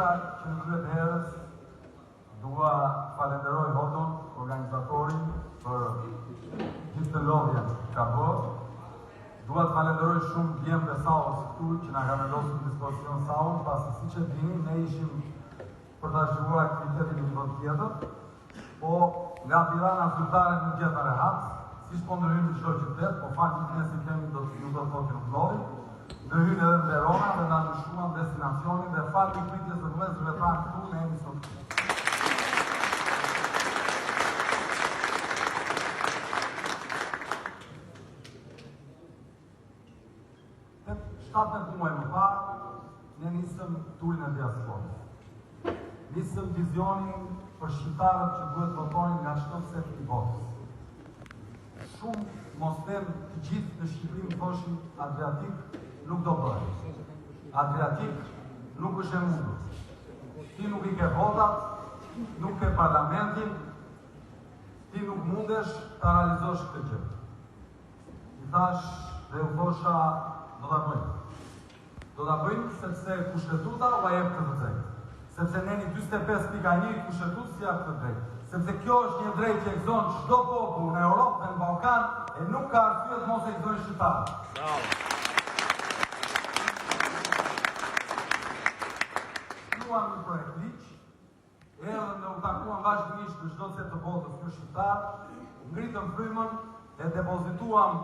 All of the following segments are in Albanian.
përshka që në kryet herës dua falenderoj Hodon, organizatorin, për gjithë të lodhjen ka bërë. Dua të falenderoj shumë djemë dhe saurës këtu që nga ka vendosur në dispozicion saurën, pasi si që dini, ne ishim për të zhjuar aktivitetin në një vend tjetër, po nga Tirana zyrtare nuk gjeta rehat, si po ndërhyjmë në çdo qytet, po fakti ne si kemi do të thotë që nuk ndodhi. Ndërhyjnë edhe në Verona dhe na ndryshuan destinacionin dhe falë pritjes së vëllezërve tanë këtu në emision. Të 17 muaj më parë, ne nisëm turin e diasporës. Nisëm vizionin për shqiptarët që duhet votojnë nga çdo sep i botës. Shumë mos them të gjithë në Shqipëri më thoshin Adriatik nuk do bëhet. Adriatik nuk është e mundur. Ti nuk i ke votat, nuk ke parlamentin, ti nuk mundesh ta realizosh këtë gjë. I thash dhe u thosha do ta bëjmë. Do ta bëjmë sepse kushtetuta u jep këtë drejtë. Sepse neni 45.1 kushtetutës ja këtë drejtë. Sepse kjo është një drejtë që e gëzon çdo popull në Europë dhe në Ballkan e nuk ka arsye të mos e gëzojë shqiptarët. Bravo. Shkruam një projekt ligj, erdhëm dhe u takuam vazhdimisht në çdo set të botës ky shqiptar, ngritëm frymën e depozituam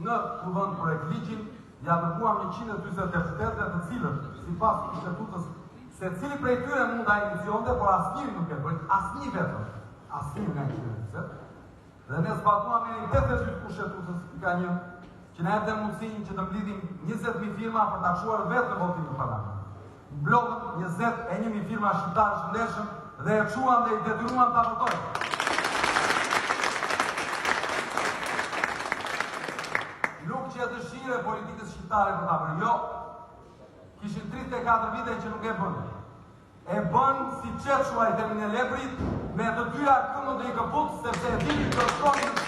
në kuvend projekt ligjin, ja dërguam 140 deputetëve të cilët sipas kushtetutës secili prej tyre mund ta inicionte, por asnjë nuk e bëri, asnjë vetëm. Asnjë nga këtyre. Dhe ne zbatuam në 82 kushtetutës ka një që na jep mundësinë që të mblidhim 20.000 firma për ta çuar vetë në votim në parlament. Blogën 21.000 firma shqiptarë shëndetshëm dhe e çuam dhe i detyruam ta votojnë. Nuk që dëshire politikës shqiptare për ta bërë, jo. Kishin 34 vite që nuk e bënë. E bënë si qetshua i Termin e Leprit, me të dyja këmbët dhe i këput, sepse e dini të shkojnë